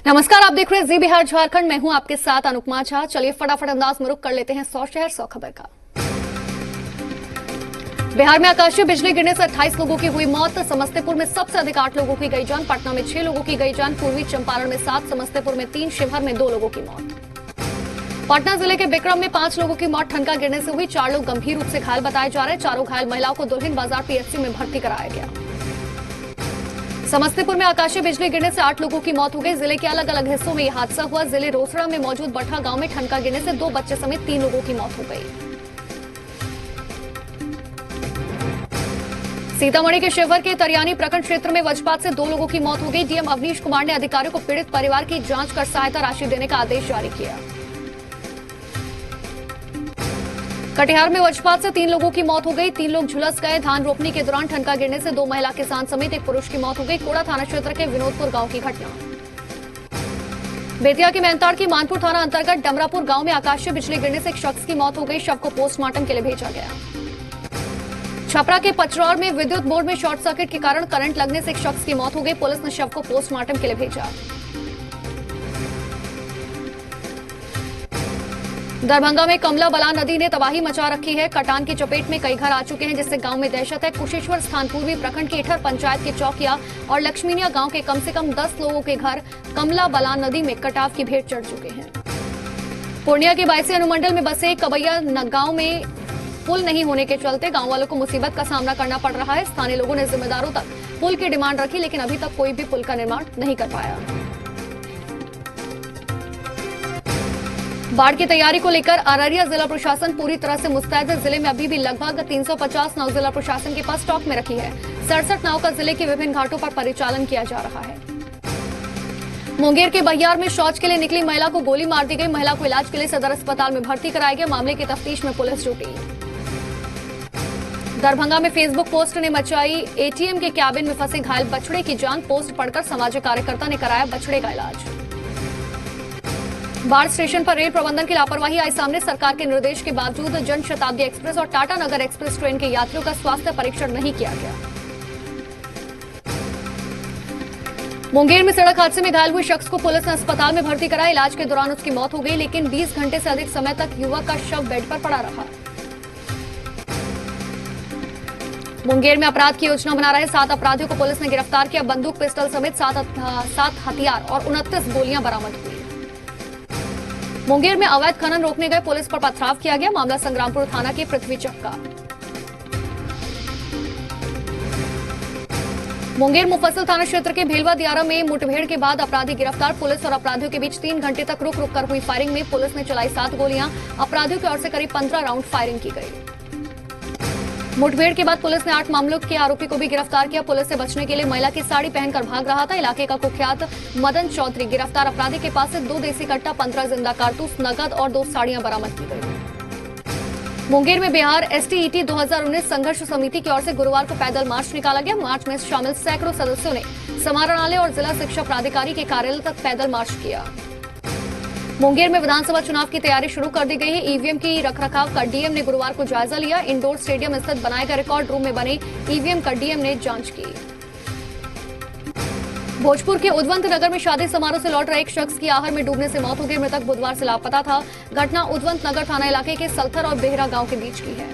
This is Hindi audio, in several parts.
नमस्कार, आप देख रहे हैं जी बिहार झारखंड। मैं हूं आपके साथ अनुपमा झा। चलिए फटाफट अंदाज में रुख कर लेते हैं 100 शहर 100 खबर का। बिहार में आकाशीय बिजली गिरने से 28 लोगों की हुई मौत। समस्तीपुर में सबसे अधिक 8 लोगों की गई जान। पटना में 6 लोगों की गई जान। पूर्वी चंपारण में 7, समस्तीपुर में 3, शिवहर में 2 लोगों की मौत। पटना जिले के बिक्रम में 5 लोगों की मौत ठनका गिरने से हुई। 4 लोग गंभीर रूप से घायल बताए जा रहे हैं। चारों घायल महिलाओं को दुल्हिन बाजार पीएचसी में भर्ती कराया गया। समस्तीपुर में आकाशीय बिजली गिरने से 8 लोगों की मौत हो गई। जिले के अलग अलग हिस्सों में यह हादसा हुआ। जिले रोसड़ा में मौजूद बठा गांव में ठनका गिरने से 2 बच्चे समेत 3 लोगों की मौत हो गई। सीतामढ़ी के शिवहर के तरियानी प्रखंड क्षेत्र में वज्रपात से 2 लोगों की मौत हो गई। डीएम अवनीश कुमार ने अधिकारियों को पीड़ित परिवार की जांच कर सहायता राशि देने का आदेश जारी किया। कटिहार में वज्रपात से 3 लोगों की मौत हो गई। 3 लोग झुलस गए। धान रोपनी के दौरान ठनका गिरने से 2 महिला किसान समेत 1 पुरुष की मौत हो गई। कोड़ा थाना क्षेत्र के विनोदपुर गांव की घटना। बेतिया के मेहनताड़ की मानपुर थाना अंतर्गत डमरापुर गांव में आकाशीय बिजली गिरने से एक शख्स की मौत हो गई। शव को पोस्टमार्टम के लिए भेजा गया। छपरा के पचरौर में विद्युत बोर्ड में शॉर्ट सर्किट के कारण करंट लगने से एक शख्स की मौत हो गई। पुलिस ने शव को पोस्टमार्टम के लिए भेजा। दरभंगा में कमला बलान नदी ने तबाही मचा रखी है। कटान की चपेट में कई घर आ चुके हैं, जिससे गांव में दहशत है। कुशेश्वर स्थान पूर्वी प्रखंड के इठर पंचायत के चौकिया और लक्ष्मीनिया गांव के कम से कम 10 लोगों के घर कमला बलान नदी में कटाव की भेंट चढ़ चुके हैं। पूर्णिया के बायसी अनुमंडल में बसे कबैया गांव में पुल नहीं होने के चलते गांव वालों को मुसीबत का सामना करना पड़ रहा है। स्थानीय लोगों ने जिम्मेदारों तक पुल की डिमांड रखी, लेकिन अभी तक कोई भी पुल का निर्माण नहीं कर पाया। बाढ़ की तैयारी को लेकर अररिया जिला प्रशासन पूरी तरह से मुस्तैद है। जिले में अभी भी लगभग 350 नाव जिला प्रशासन के पास स्टॉक में रखी है। 67 नाव का जिले के विभिन्न घाटों पर परिचालन किया जा रहा है। मुंगेर के बहियार में शौच के लिए निकली महिला को गोली मार दी गई। महिला को इलाज के लिए सदर अस्पताल में भर्ती कराया गया। मामले की तफ्तीश में पुलिस जुटी। दरभंगा में फेसबुक पोस्ट ने मचाई एटीएम के कैबिन में फंसे घायल बछड़े की जान। पोस्ट पढ़कर सामाजिक कार्यकर्ता ने कराया बछड़े का इलाज। बाढ़ स्टेशन पर रेल प्रबंधन की लापरवाही आई सामने। सरकार के निर्देश के बावजूद जन शताब्दी एक्सप्रेस और टाटा नगर एक्सप्रेस ट्रेन के यात्रियों का स्वास्थ्य परीक्षण नहीं किया गया। मुंगेर में सड़क हादसे में घायल हुए शख्स को पुलिस ने अस्पताल में भर्ती कराया। इलाज के दौरान उसकी मौत हो गई, लेकिन 20 घंटे से अधिक समय तक युवक का शव बेड पर पड़ा रहा। मुंगेर में अपराध की योजना बना रहे 7 अपराधियों को पुलिस ने गिरफ्तार किया। बंदूक, पिस्टल समेत 7 हथियार और 29 गोलियां बरामद हुई। मुंगेर में अवैध खनन रोकने गए पुलिस पर पथराव किया गया। मामला संग्रामपुर थाना के पृथ्वी चक का। मुंगेर मुफस्सिल थाना क्षेत्र के भेलवा दियारा में मुठभेड़ के बाद अपराधी गिरफ्तार। पुलिस और अपराधियों के बीच 3 घंटे तक रुक रुक कर हुई फायरिंग में पुलिस ने चलाई 7 गोलियां। अपराधियों की ओर से करीब 15 राउंड फायरिंग की गई। मुठभेड़ के बाद पुलिस ने 8 मामलों के आरोपी को भी गिरफ्तार किया। पुलिस से बचने के लिए महिला की साड़ी पहनकर भाग रहा था। इलाके का कुख्यात मदन चौधरी गिरफ्तार। अपराधी के पास से 2 देसी कट्टा, 15 जिंदा कारतूस, नकद और 2 साड़ियां बरामद की गई। मुंगेर में बिहार एसटीईटी 2019 संघर्ष समिति की ओर से गुरुवार को पैदल मार्च निकाला गया। मार्च में शामिल सैकड़ों सदस्यों ने समाहरणालय और जिला शिक्षा प्राधिकारी के कार्यालय तक पैदल मार्च किया। मुंगेर में विधानसभा चुनाव की तैयारी शुरू कर दी गई है। ईवीएम की रखरखाव का डीएम ने गुरुवार को जायजा लिया। इंडोर स्टेडियम स्थित बनाए गए रिकॉर्ड रूम में बने ईवीएम का डीएम ने जांच की। भोजपुर के उद्वंत नगर में शादी समारोह से लौट रहे एक शख्स की आहर में डूबने से मौत हो गई। मृतक बुधवार से लापता था। घटना उद्वंत नगर थाना इलाके के सलथर और बेहरा गांव के बीच की है।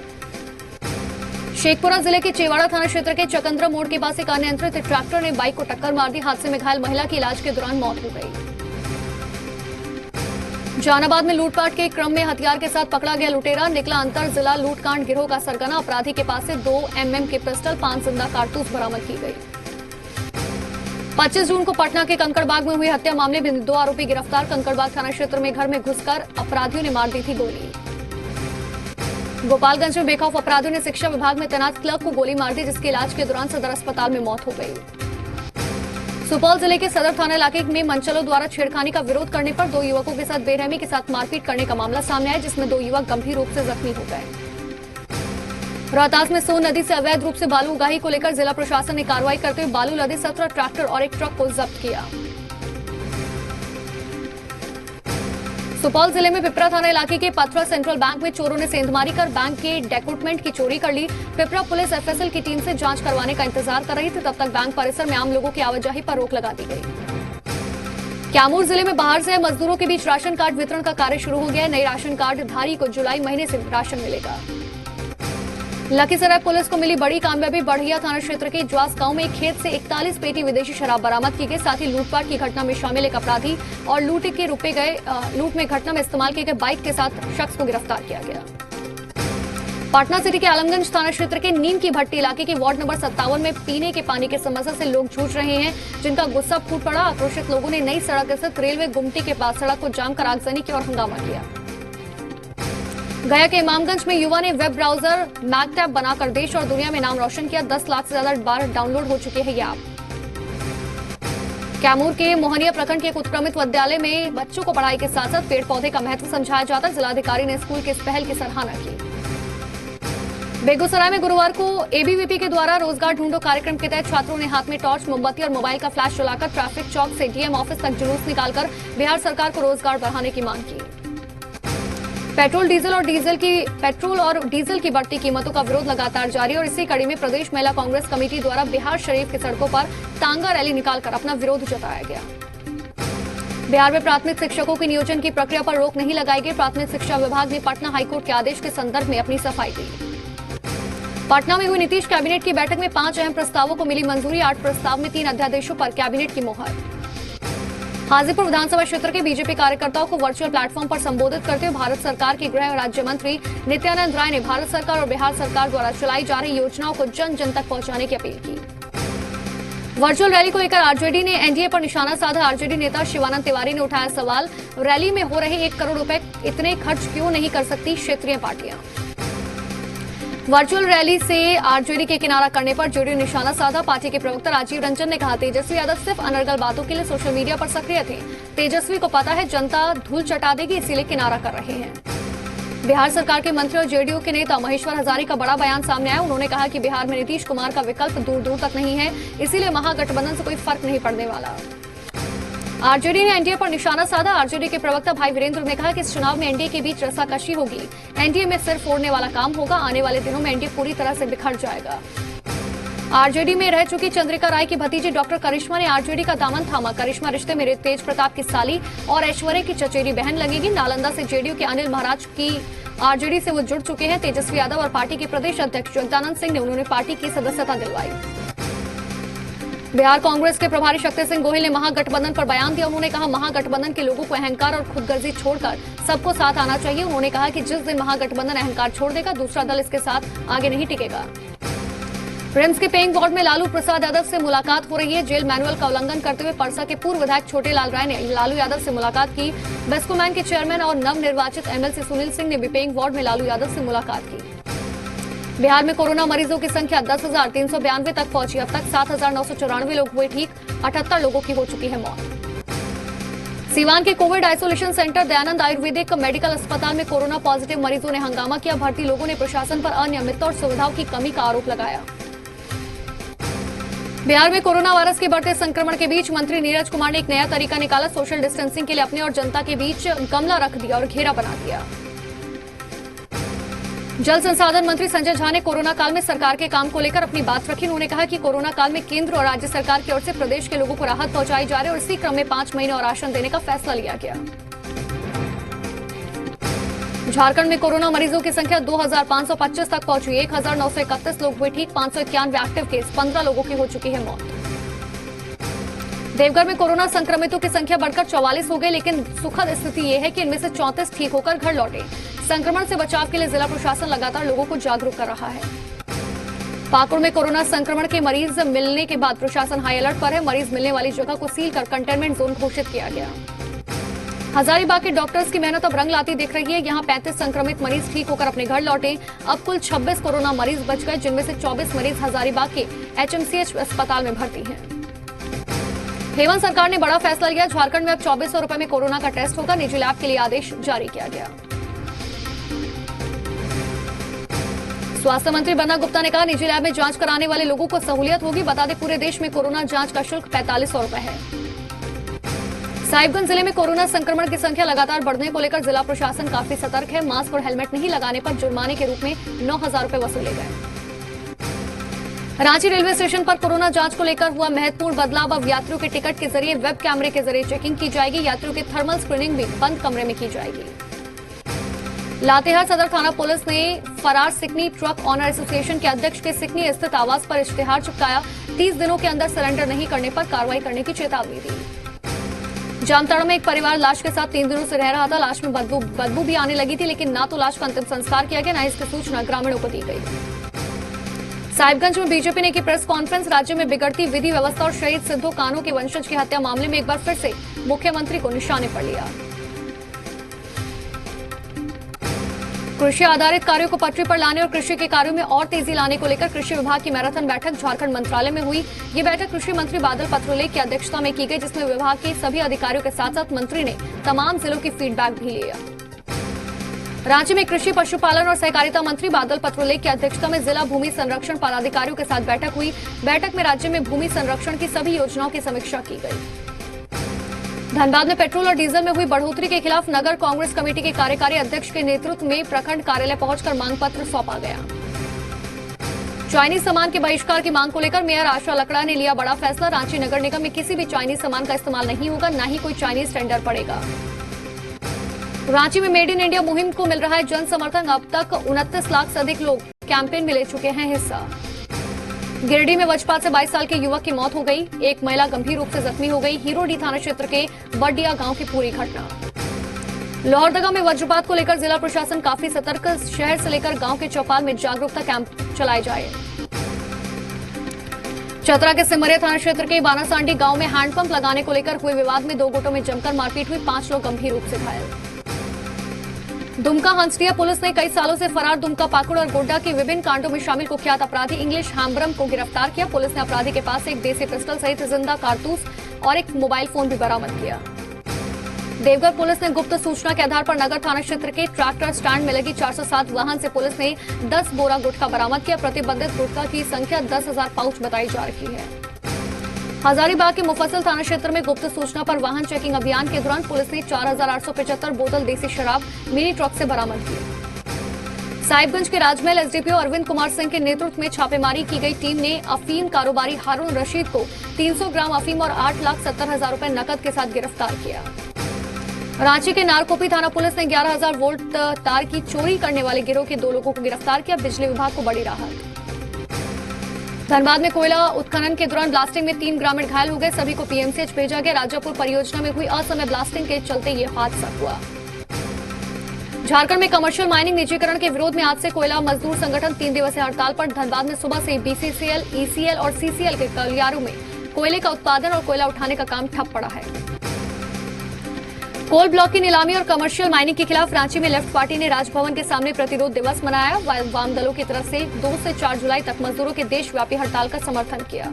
शेखपुरा जिले के चेवाड़ा थाना क्षेत्र के चकंद्रा मोड़ के पास एक अनियंत्रित ट्रैक्टर ने बाइक को टक्कर मार दी। हादसे में घायल महिला की इलाज के दौरान मौत हो गई। जहानाबाद में लूटपाट के क्रम में हथियार के साथ पकड़ा गया लुटेरा। निकला अंतर जिला लूटकांड गिरोह का सरगना। अपराधी के पास से 2 mm के पिस्टल, 5 जिंदा कारतूस बरामद की गई। 25 जून को पटना के कंकड़बाग में हुई हत्या मामले में 2 आरोपी गिरफ्तार। कंकड़बाग थाना क्षेत्र में घर में घुसकर अपराधियों ने मार दी थी गोली। गोपालगंज में बेखौफ अपराधियों ने शिक्षा विभाग में तैनात क्लर्क को गोली मार दी, जिसके इलाज के दौरान सदर अस्पताल में मौत हो गई। सुपौल जिले के सदर थाना इलाके में मंचलों द्वारा छेड़खानी का विरोध करने पर 2 युवकों के साथ बेरहमी के साथ मारपीट करने का मामला सामने आया, जिसमें 2 युवक गंभीर रूप से जख्मी हो गए। रोहतास में सोन नदी से अवैध रूप से बालू उगाही को लेकर जिला प्रशासन ने कार्रवाई करते हुए बालू लदे 17 ट्रैक्टर और एक ट्रक को जब्त किया। सुपौल जिले में पिपरा थाना इलाके के पथरा सेंट्रल बैंक में चोरों ने सेंधमारी कर बैंक के डेकोटमेंट की चोरी कर ली। पिपरा पुलिस एफएसएल की टीम से जांच करवाने का इंतजार कर रही थी। तब तक बैंक परिसर में आम लोगों की आवाजाही पर रोक लगा दी गई। कैमूर जिले में बाहर से आए मजदूरों के बीच राशन कार्ड वितरण का कार्य शुरू हो गया है। नए राशन कार्ड धारी को जुलाई महीने से राशन मिलेगा। लखीसराय पुलिस को मिली बड़ी कामयाबी। बढ़िया थाना क्षेत्र के ज्वास गांव में एक खेत से 41 पेटी विदेशी शराब बरामद की गई। साथ ही लूटपाट की घटना में शामिल एक अपराधी और लूट में घटना में इस्तेमाल किए गए बाइक के साथ शख्स को गिरफ्तार किया गया। पटना सिटी के आलमगंज थाना क्षेत्र के नीम की भट्टी इलाके के वार्ड नंबर 57 में पीने के पानी की समस्या से लोग जूझ रहे हैं, जिनका गुस्सा फूट पड़ा। आक्रोशित लोगों ने नई सड़क स्थित रेलवे गुमटी के पास सड़क को जाम कर आगजनी की और हंगामा किया। गया के इमामगंज में युवा ने वेब ब्राउजर मैकटैब बनाकर देश और दुनिया में नाम रोशन किया। 10 लाख से ज्यादा बार डाउनलोड हो चुके हैं ये ऐप। कैमूर के मोहनिया प्रखंड के एक उत्क्रमित विद्यालय में बच्चों को पढ़ाई के साथ साथ पेड़ पौधे का महत्व समझाया जाता है। जिलाधिकारी ने स्कूल की इस पहल की सराहना की। बेगूसराय में गुरुवार को एबीवीपी के द्वारा रोजगार ढूंढो कार्यक्रम के तहत छात्रों ने हाथ में टॉर्च, मोमबत्ती और मोबाइल का फ्लैश जलाकर ट्रैफिक चौक से डीएम ऑफिस तक जुलूस निकालकर बिहार सरकार को रोजगार बढ़ाने की मांग की। पेट्रोल और डीजल की बढ़ती कीमतों का विरोध लगातार जारी और इसी कड़ी में प्रदेश महिला कांग्रेस कमेटी द्वारा बिहार शरीफ की सड़कों पर तांगा रैली निकालकर अपना विरोध जताया गया। बिहार में प्राथमिक शिक्षकों के नियोजन की प्रक्रिया पर रोक नहीं लगाई गई। प्राथमिक शिक्षा विभाग ने पटना हाईकोर्ट के आदेश के संदर्भ में अपनी सफाई दी। पटना में हुई नीतीश कैबिनेट की बैठक में 5 अहम प्रस्तावों को मिली मंजूरी। 8 प्रस्ताव में 3 अध्यादेशों पर कैबिनेट की मोहर। हाजीपुर विधानसभा क्षेत्र के बीजेपी कार्यकर्ताओं को वर्चुअल प्लेटफॉर्म पर संबोधित करते हुए भारत सरकार के गृह राज्य मंत्री नित्यानंद राय ने भारत सरकार और बिहार सरकार द्वारा चलाई जा रही योजनाओं को जन जन तक पहुंचाने की अपील की। वर्चुअल रैली को लेकर आरजेडी ने एनडीए पर निशाना साधा। आरजेडी नेता शिवानंद तिवारी ने उठाया सवाल, रैली में हो रहे 1 करोड़ रुपए इतने खर्च क्यों नहीं कर सकती क्षेत्रीय पार्टियां। वर्चुअल रैली से आरजेडी के किनारा करने पर जेडीयू निशाना साधा। पार्टी के प्रवक्ता राजीव रंजन ने कहा, तेजस्वी यादव सिर्फ अनर्गल बातों के लिए सोशल मीडिया पर सक्रिय थे। तेजस्वी को पता है जनता धूल चटा देगी, इसीलिए किनारा कर रहे हैं। बिहार सरकार के मंत्री और जेडीयू के नेता महेश्वर हजारी का बड़ा बयान सामने आया। उन्होंने कहा कि बिहार में नीतीश कुमार का विकल्प दूर दूर तक नहीं है, इसीलिए महागठबंधन से कोई फर्क नहीं पड़ने वाला। आरजेडी ने एनडीए पर निशाना साधा। आरजेडी के प्रवक्ता भाई वीरेंद्र ने कहा कि इस चुनाव में एनडीए के बीच रस्साकशी होगी। एनडीए में सिर फोड़ने वाला काम होगा। आने वाले दिनों में एनडीए पूरी तरह से बिखर जाएगा। आरजेडी में रह चुकी चंद्रिका राय की भतीजी डॉक्टर करिश्मा ने आरजेडी का दामन थामा। करिश्मा रिश्ते में तेज प्रताप की साली और ऐश्वर्या की चचेरी बहन लगेगी। नालंदा से जेडीयू के अनिल महाराज की आरजेडी से वो जुड़ चुके हैं। तेजस्वी यादव और पार्टी के प्रदेश अध्यक्ष जगदानंद सिंह ने उन्होंने पार्टी की सदस्यता दिलवाई। बिहार कांग्रेस के प्रभारी शक्ति सिंह गोहिल ने महागठबंधन पर बयान दिया। उन्होंने कहा, महागठबंधन के लोगों को अहंकार और खुदगर्जी छोड़कर सबको साथ आना चाहिए। उन्होंने कहा कि जिस दिन महागठबंधन अहंकार छोड़ देगा, दूसरा दल इसके साथ आगे नहीं टिकेगा। रिम्स के पेइंग वार्ड में लालू प्रसाद यादव से मुलाकात हो रही है। जेल मैनुअल का उल्लंघन करते हुए परसा के पूर्व विधायक छोटे लाल राय ने लालू यादव से मुलाकात की। बेस्कोमैन के चेयरमैन और नवनिर्वाचित एमएलसी सुनील सिंह ने भी पेइंग वार्ड में लालू यादव से मुलाकात की। बिहार में कोरोना मरीजों की संख्या 10,392 तक पहुंची। अब तक 7,994 लोग हुए ठीक। 78 लोगों की हो चुकी है मौत। सीवान के Covid isolation centre Dayanand Ayurvedic medical अस्पताल में कोरोना पॉजिटिव मरीजों ने हंगामा किया। भर्ती लोगों ने प्रशासन पर अनियमितता और सुविधाओं की कमी का आरोप लगाया। बिहार में कोरोना वायरस के बढ़ते संक्रमण के बीच मंत्री नीरज कुमार ने एक नया तरीका निकाला। सोशल डिस्टेंसिंग के लिए अपने और जनता के बीच गमला रख दिया और घेरा बना दिया। जल संसाधन मंत्री संजय झा ने कोरोना काल में सरकार के काम को लेकर अपनी बात रखी। उन्होंने कहा कि कोरोना काल में केंद्र और राज्य सरकार की ओर से प्रदेश के लोगों को राहत पहुंचाई जा रही है और इसी क्रम में 5 महीने और राशन देने का फैसला लिया गया। झारखंड में कोरोना मरीजों की संख्या 2,525 तक पहुंची। 1,931 लोग हुए ठीक। 591 एक्टिव केस। 15 लोगों की हो चुकी है मौत। देवघर में कोरोना संक्रमितों की संख्या बढ़कर 44 हो गई, लेकिन सुखद स्थिति यह है कि इनमें से 34 ठीक होकर घर लौटे। संक्रमण से बचाव के लिए जिला प्रशासन लगातार लोगों को जागरूक कर रहा है। पाकुड़ में कोरोना संक्रमण के मरीज मिलने के बाद प्रशासन हाई अलर्ट पर है। मरीज मिलने वाली जगह को सील कर कंटेनमेंट जोन घोषित किया गया। हजारीबाग के डॉक्टर्स की मेहनत अब रंग लाती दिख रही है। यहां 35 संक्रमित मरीज ठीक होकर अपने घर लौटे। अब कुल 26 कोरोना मरीज बच गए, जिनमें से 24 मरीज हजारीबाग के एचएमसीएच अस्पताल में भर्ती हैं। हेमंत सरकार ने बड़ा फैसला लिया। झारखंड में अब 2400 रुपए में कोरोना का टेस्ट होगा। निजी लैब के लिए आदेश जारी किया गया। स्वास्थ्य मंत्री बन्ना गुप्ता ने कहा, निजी लैब में जांच कराने वाले लोगों को सहूलियत होगी। बता दें, पूरे देश में कोरोना जांच का शुल्क 4500 रुपए है। साहिबगंज जिले में कोरोना संक्रमण की संख्या लगातार बढ़ने को लेकर जिला प्रशासन काफी सतर्क है। मास्क और हेलमेट नहीं लगाने पर जुर्माने के रूप में 9,000 रुपए वसूले गए। रांची रेलवे स्टेशन पर कोरोना जांच को लेकर हुआ महत्वपूर्ण बदलाव। अब यात्रियों के टिकट के जरिए वेब कैमरे के जरिए चेकिंग की जाएगी। यात्रियों की थर्मल स्क्रीनिंग भी बंद कमरे में की जाएगी। लातेहार सदर थाना पुलिस ने फरार सिकनी ट्रक ऑनर एसोसिएशन के अध्यक्ष के सिकनी स्थित आवास पर इश्तिहार चिपकाया। 30 दिनों के अंदर सरेंडर नहीं करने पर कार्रवाई करने की चेतावनी दी। जामताड़ा में एक परिवार लाश के साथ 3 दिनों से रह रहा था। लाश में बदबू भी आने लगी थी, लेकिन न तो लाश का अंतिम संस्कार किया गया, न इसकी सूचना ग्रामीणों को दी गई। साहिबगंज में बीजेपी ने की प्रेस कॉन्फ्रेंस। राज्य में बिगड़ती विधि व्यवस्था और शहीद सिद्धू कान्हू के वंशज की हत्या मामले में एक बार फिर से मुख्यमंत्री को निशाने पर लिया। कृषि आधारित कार्यों को पटरी पर लाने और कृषि के कार्यों में और तेजी लाने को लेकर कृषि विभाग की मैराथन बैठक झारखंड मंत्रालय में हुई। ये बैठक कृषि मंत्री बादल पत्रलेख की अध्यक्षता में की गई, जिसमें विभाग के सभी अधिकारियों के साथ साथ मंत्री ने तमाम जिलों की फीडबैक भी लिया। रांची में कृषि पशुपालन और सहकारिता मंत्री बादल पत्रलेख की अध्यक्षता में जिला भूमि संरक्षण पदाधिकारियों के साथ बैठक हुई। बैठक में राज्य में भूमि संरक्षण की सभी योजनाओं की समीक्षा की गई। धनबाद में पेट्रोल और डीजल में हुई बढ़ोतरी के खिलाफ नगर कांग्रेस कमेटी के कार्यकारी अध्यक्ष के नेतृत्व में प्रखंड कार्यालय पहुंचकर मांग पत्र सौंपा गया। चाइनीज सामान के बहिष्कार की मांग को लेकर मेयर आशा लकड़ा ने लिया बड़ा फैसला। रांची नगर निगम में किसी भी चाइनीज सामान का इस्तेमाल नहीं होगा, न ही कोई चाइनीज टेंडर पड़ेगा। रांची में मेड इन इंडिया मुहिम को मिल रहा है जन समर्थन। अब तक 29 लाख से अधिक लोग कैंपेन में ले चुके हैं हिस्सा। गिरिडीह में वज्रपात से 22 साल के युवक की मौत हो गई। एक महिला गंभीर रूप से जख्मी हो गई। हीरोडीह थाना क्षेत्र के बडिया गांव की पूरी घटना। लोहरदगा में वज्रपात को लेकर जिला प्रशासन काफी सतर्क। शहर से लेकर गांव के चौपाल में जागरूकता कैंप चलाए जाए। चतरा के सिमरिया थाना क्षेत्र के बानासांडी गांव में हैंडपंप लगाने को लेकर हुए विवाद में 2 गुटों में जमकर मारपीट हुई। 5 लोग गंभीर रूप से घायल। दुमका हंसडिया पुलिस ने कई सालों से फरार दुमका पाकुड़ और गोड्डा के विभिन्न कांडों में शामिल कुख्यात अपराधी इंग्लिश हैम्ब्रम को गिरफ्तार किया। पुलिस ने अपराधी के पास से एक देसी पिस्टल सहित जिंदा कारतूस और एक मोबाइल फोन भी बरामद किया। देवघर पुलिस ने गुप्त सूचना के आधार पर नगर थाना क्षेत्र के ट्रैक्टर स्टैंड में लगी 407 वाहन से पुलिस ने 10 बोरा गुटखा बरामद किया। प्रतिबंधित गुटखा की संख्या 10,000 पाउच बताई जा रही है। हजारीबाग के मुफस्सिल थाना क्षेत्र में गुप्त सूचना पर वाहन चेकिंग अभियान के दौरान पुलिस ने 4,875 बोतल देसी शराब मिनी ट्रक से बरामद की। साहिबगंज के राजमहल एसडीपीओ अरविंद कुमार सिंह के नेतृत्व में छापेमारी की गई टीम ने अफीम कारोबारी हारून रशीद को 300 ग्राम अफीम और 8,70,000 रुपए नकद के साथ गिरफ्तार किया। रांची के नारकोपी थाना पुलिस ने 11,000 वोल्ट तार की चोरी करने वाले गिरोह के 2 लोगों को गिरफ्तार किया। बिजली विभाग को बड़ी राहत। धनबाद में कोयला उत्खनन के दौरान ब्लास्टिंग में 3 ग्रामीण घायल हो गए। सभी को पीएमसीएच भेजा गया। राजापुर परियोजना में हुई असमय ब्लास्टिंग के चलते ये हादसा हुआ। झारखंड में कमर्शियल माइनिंग निजीकरण के विरोध में आज से कोयला मजदूर संगठन 3 दिवसीय हड़ताल पर। धनबाद में सुबह से बीसीसीएल, ईसीएल और सीसीएल के गलियारों में कोयले का उत्पादन और कोयला उठाने का काम ठप पड़ा है। कोल ब्लॉक की नीलामी और कमर्शियल माइनिंग के खिलाफ रांची में लेफ्ट पार्टी ने राजभवन के सामने प्रतिरोध दिवस मनाया। वाम दलों की तरफ से 2 से 4 जुलाई तक मजदूरों के देशव्यापी हड़ताल का समर्थन किया।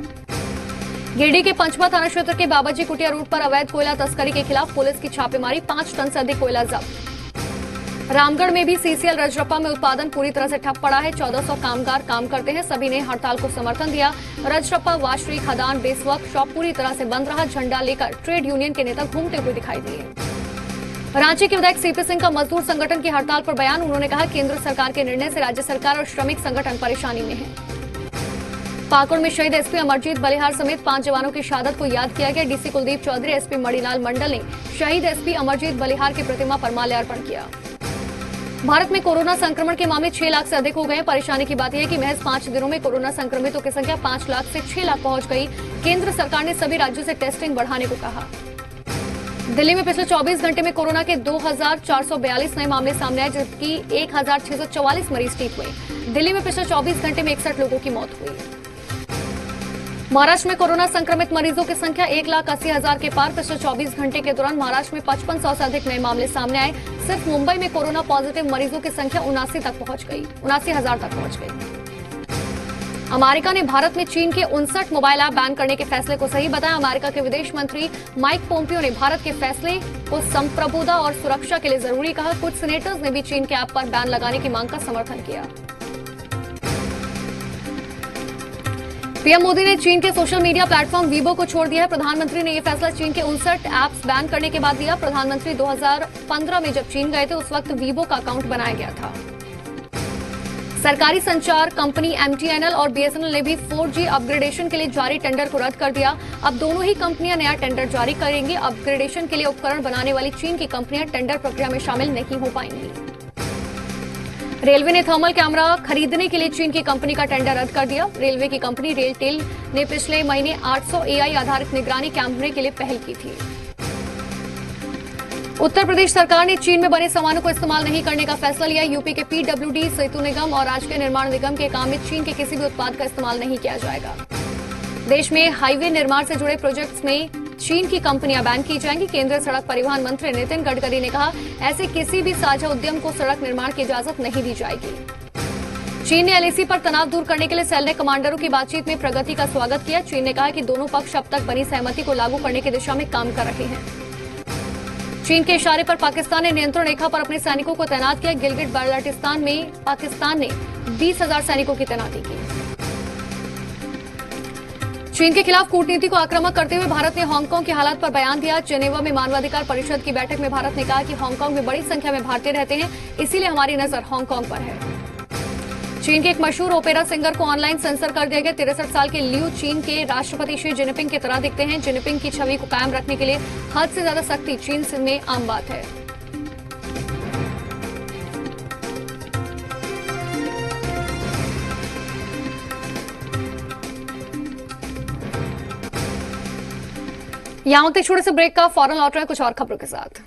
गिरिडीह के पंचमा थाना क्षेत्र के बाबाजी कुटिया रूट पर अवैध कोयला तस्करी के खिलाफ पुलिस की छापेमारी। 5 टन से अधिक कोयला जब्त। रामगढ़ में भी सीसीएल रजरप्पा में उत्पादन पूरी तरह से ठप पड़ा है। 1400 कामगार काम करते हैं। सभी ने हड़ताल को समर्थन दिया। रजरप्पा, वाशरी, खदान, बेस वर्कशॉप पूरी तरह से बंद रहा। झंडा लेकर ट्रेड यूनियन के नेता घूमते हुए दिखाई दिए। रांची के विधायक सीपी सिंह का मजदूर संगठन की हड़ताल पर बयान। उन्होंने कहा केंद्र सरकार के निर्णय से राज्य सरकार और श्रमिक संगठन परेशानी में है। पाकुड़ में शहीद एसपी अमरजीत बलिहार समेत 5 जवानों की शहादत को याद किया गया। डीसी कुलदीप चौधरी, एसपी मणिलाल मंडल ने शहीद एसपी अमरजीत बलिहार की प्रतिमा पर माल्यार्पण किया। भारत में कोरोना संक्रमण के मामले 6 लाख से अधिक हो गए। परेशानी की बात यह है कि महज 5 दिनों में कोरोना संक्रमितों की संख्या 5 लाख से 6 लाख पहुंच गई। केंद्र सरकार ने सभी राज्यों से टेस्टिंग बढ़ाने को कहा। दिल्ली में पिछले 24 घंटे में कोरोना के 2,442 नए मामले सामने आए, जबकि 1,644 मरीज ठीक हुए। दिल्ली में पिछले 24 घंटे में 61 लोगों की मौत हुई। महाराष्ट्र में कोरोना संक्रमित मरीजों की संख्या 1,80,000 के पार। पिछले 24 घंटे के दौरान महाराष्ट्र में 5500 से अधिक नए मामले सामने आए। सिर्फ मुंबई में कोरोना पॉजिटिव मरीजों की संख्या 79,000 तक पहुंच गई। अमेरिका ने भारत में चीन के 59 मोबाइल ऐप बैन करने के फैसले को सही बताया। अमेरिका के विदेश मंत्री माइक पोम्पियो ने भारत के फैसले को संप्रभुता और सुरक्षा के लिए जरूरी कहा। कुछ सीनेटर्स ने भी चीन के ऐप पर बैन लगाने की मांग का समर्थन किया। पीएम मोदी ने चीन के सोशल मीडिया प्लेटफॉर्म वीबो को छोड़ दिया है। प्रधानमंत्री ने यह फैसला चीन के 59 ऐप्स बैन करने के बाद लिया। प्रधानमंत्री 2015 में जब चीन गए थे उस वक्त वीबो का अकाउंट बनाया गया था। सरकारी संचार कंपनी एमटीएनएल और बीएसएनएल ने भी 4G अपग्रेडेशन के लिए जारी टेंडर को रद्द कर दिया। अब दोनों ही कंपनियां नया टेंडर जारी करेंगी। अपग्रेडेशन के लिए उपकरण बनाने वाली चीन की कंपनियां टेंडर प्रक्रिया में शामिल नहीं हो पाएंगी। रेलवे ने थर्मल कैमरा खरीदने के लिए चीन की कंपनी का टेंडर रद्द कर दिया। रेलवे की कंपनी रेलटेल ने पिछले महीने 800 AI आधारित निगरानी कैमरे के लिए पहल की थी। उत्तर प्रदेश सरकार ने चीन में बने सामानों को इस्तेमाल नहीं करने का फैसला लिया। यूपी के PWD, सेतु निगम और राजकीय निर्माण निगम के काम में चीन के किसी भी उत्पाद का इस्तेमाल नहीं किया जाएगा। देश में हाईवे निर्माण से जुड़े प्रोजेक्ट्स में चीन की कंपनियां बैन की जाएंगी। केंद्रीय सड़क परिवहन मंत्री नितिन गडकरी ने कहा, ऐसे किसी भी साझा उद्यम को सड़क निर्माण की इजाजत नहीं दी जाएगी। चीन ने LAC पर तनाव दूर करने के लिए सैन्य कमांडरों की बातचीत में प्रगति का स्वागत किया। चीन ने कहा कि दोनों पक्ष अब तक बनी सहमति को लागू करने की दिशा में काम कर रहे हैं। चीन के इशारे पर पाकिस्तान ने नियंत्रण रेखा पर अपने सैनिकों को तैनात किया। गिलगिट बाल्टिस्तान में पाकिस्तान ने 20,000 सैनिकों की तैनाती की। चीन के खिलाफ कूटनीति को आक्रामक करते हुए भारत ने हांगकांग की हालत पर बयान दिया। जेनेवा में मानवाधिकार परिषद की बैठक में भारत ने कहा कि हांगकांग में बड़ी संख्या में भारतीय रहते हैं, इसीलिए हमारी नजर हांगकांग पर है। चीन के एक मशहूर ओपेरा सिंगर को ऑनलाइन सेंसर कर दिया गया। 63 साल के लियू चीन के राष्ट्रपति शी जिनपिंग की तरह दिखते हैं। जिनपिंग की छवि को कायम रखने के लिए हद से ज्यादा सख्ती चीन में आम बात है। यहां होते छोटे से ब्रेक का, फौरन लौट रहे हैं कुछ और खबरों के साथ।